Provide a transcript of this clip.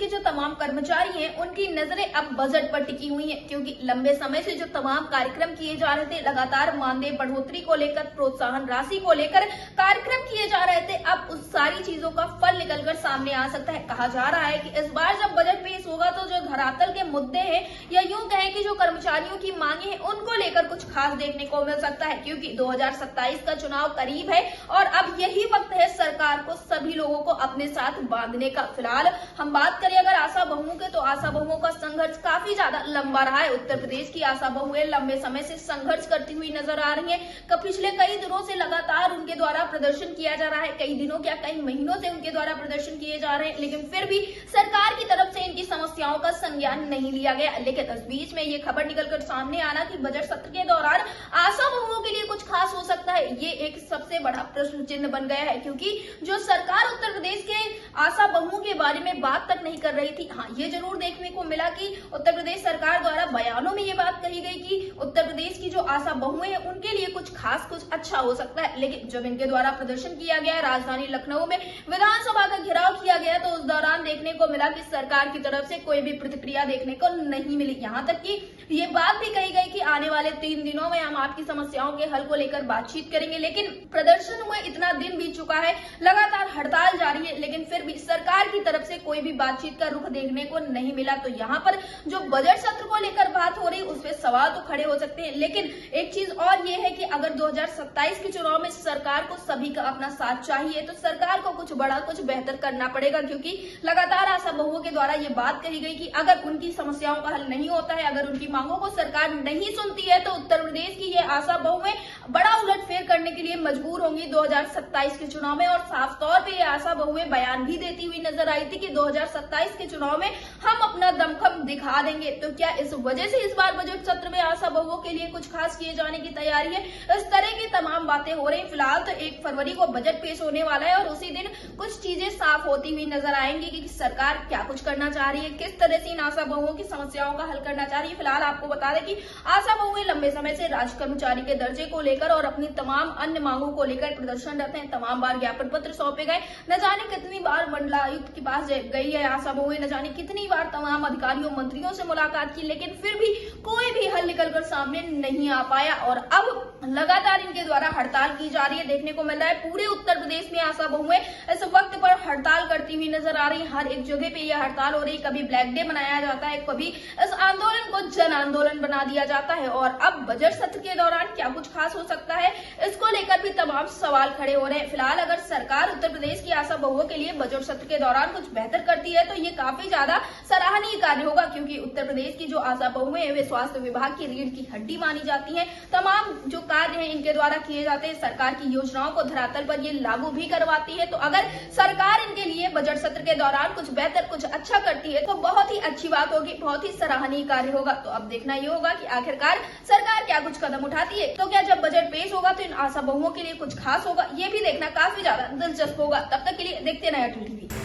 के जो तमाम कर्मचारी हैं उनकी नजरें अब बजट पर टिकी हुई हैं, क्योंकि लंबे समय से जो तमाम कार्यक्रम किए जा रहे थे, लगातार मानदेय बढ़ोतरी को लेकर, प्रोत्साहन राशि को लेकर कार्यक्रम किए जा रहे थे, अब उस सारी चीजों का फल निकलकर सामने आ सकता है। कहा जा रहा है कि इस बार जब बजट पेश होगा तो जो धरातल के मुद्दे हैं या यूं कहें कि जो कर्मचारियों की मांगे हैं उनको लेकर कुछ खास देखने को मिल सकता है, क्योंकि 2027 का चुनाव करीब है और अब यही वक्त है सरकार को सभी लोगों को अपने साथ बांधने का। फिलहाल हम बात करें अगर आशा बहुओं के, तो आशा बहुओं का संघर्ष काफी ज्यादा लंबा रहा है। उत्तर प्रदेश की आशा बहुएं लंबे समय से संघर्ष करती हुई नजर आ रही है। पिछले कई दिनों से लगातार उनके द्वारा प्रदर्शन किया जा रहा है, कई दिनों क्या कई महीनों से उनके द्वारा प्रदर्शन किए जा रहे हैं, लेकिन फिर भी सरकार की तरफ से इनकी समस्याओं का संज्ञान नहीं लिया गया। लेकिन इस बीच में ये खबर निकलकर सामने आना कि बजट सत्र के दौरान आशा बहुओं के लिए कुछ खास हो सकता है, ये एक सबसे बड़ा प्रश्न चिन्ह बन गया है, क्योंकि जो सरकार उत्तर प्रदेश के आशा बहुओं के बारे में बात तक नहीं कर रही थी। हाँ, ये जरूर देखने को मिला कि उत्तर प्रदेश सरकार द्वारा बयानों में ये बात कही गई कि उत्तर प्रदेश की जो आशा बहुएं हैं उनके लिए कुछ खास कुछ अच्छा हो सकता है। लेकिन जब इनके द्वारा प्रदर्शन किया गया, राजधानी लखनऊ में विधानसभा का घेराव किया गया, तो उस दौरान देखने को मिला कि सरकार की तरफ से कोई भी प्रतिक्रिया देखने को नहीं मिली। यहाँ तक कि ये बात भी कही गई कि आने वाले 3 दिनों में हम आपकी समस्याओं के हल को लेकर बातचीत करेंगे। लेकिन प्रदर्शन हुए इतना दिन बीत चुका है, लगातार हड़ताल जारी है, लेकिन फिर भी सरकार की तरफ से कोई भी बातचीत का रुख देखने को नहीं मिला। तो यहाँ पर जो बजट सत्र को लेकर बात हो रही, उस पर सवाल तो खड़े हो सकते हैं। लेकिन एक चीज और ये है कि अगर 2027 के चुनाव में सरकार को सभी का अपना साथ चाहिए, तो सरकार को कुछ बड़ा कुछ बेहतर करना पड़ेगा, क्योंकि लगातार आशा बहुओं के द्वारा ये बात कही गई कि अगर उनकी समस्याओं का हल नहीं होता है, अगर उनकी मांगों को सरकार नहीं सुनती है, तो उत्तर प्रदेश की ये आशा बहुएं बड़ा उलटफेर करने के लिए मजबूर होंगी 2027 के चुनाव में। और साफ तौर पे ये आशा बहुएं बयान भी देती हुई नजर आई थी कि 2027 के चुनाव में हम अपना दमखम दिखा देंगे। तो क्या इस वजह से इस बार बजट सत्र में आशा बहुओं के लिए कुछ खास किए जाने की तैयारी है? इस तरह की तमाम बातें हो रही। फिलहाल तो 1 फरवरी को बजट पेश होने वाला है और उसी दिन कुछ चीजें साफ होती हुई नजर आएंगी कि सरकार क्या कुछ करना चाह रही है, किस तरह से इन आशा बहुओं की समस्याओं का हल करना चाह रही है। फिलहाल आपको बता दें कि आशा बहुएं लंबे समय से राज कर्मचारी के दर्जे को लेकर और अपनी तमाम अन्य मांगों को लेकर प्रदर्शनरत हैं। तमाम बार ज्ञापन पत्र सौंपे गए, न जाने कितनी बार मंडलायुक्त के पास गई है आशा बहुएं, न जाने कितनी बार तमाम अधिकारियों मंत्रियों से मुलाकात की, लेकिन फिर भी कोई भी हल निकलकर सामने नहीं आ पाया। और अब लगातार इनके द्वारा हड़ताल की जा रही है, देखने को मिल रहा है पूरे उत्तर प्रदेश में आशा बहुएं इस वक्त पर हड़ताल करती हुई नजर आ रही है। हर एक जगह पे यह हड़ताल हो रही है, कभी ब्लैक डे मनाया जाता है, कभी इस आंदोलन को जन आंदोलन बना दिया जाता है। और अब बजट सत्र के दौरान क्या कुछ खास हो सकता है, इसको लेकर भी तमाम सवाल खड़े हो रहे हैं। फिलहाल अगर सरकार उत्तर प्रदेश की आशा बहुओं के लिए बजट सत्र के दौरान कुछ बेहतर करती है, तो ये काफी ज्यादा सराहनीय कार्य होगा, क्योंकि उत्तर प्रदेश की जो आशा बहुएं हैं वे स्वास्थ्य विभाग की रीढ़ की हड्डी मानी जाती है। तमाम जो कार्य हैं इनके द्वारा किए जाते हैं, सरकार की योजनाओं को धरातल पर ये लागू भी करवाती है। तो अगर सरकार इनके लिए बजट सत्र के दौरान कुछ बेहतर कुछ अच्छा करती है, तो बहुत ही अच्छी बात होगी, बहुत ही सराहनीय कार्य होगा। तो अब देखना ये होगा कि आखिरकार सरकार क्या कुछ कदम उठाती है। तो क्या जब बजट पेश होगा तो इन आशा बहुओं के लिए कुछ खास होगा, ये भी देखना काफी ज्यादा दिलचस्प होगा। तब तक के लिए देखते रहें अटल टीवी।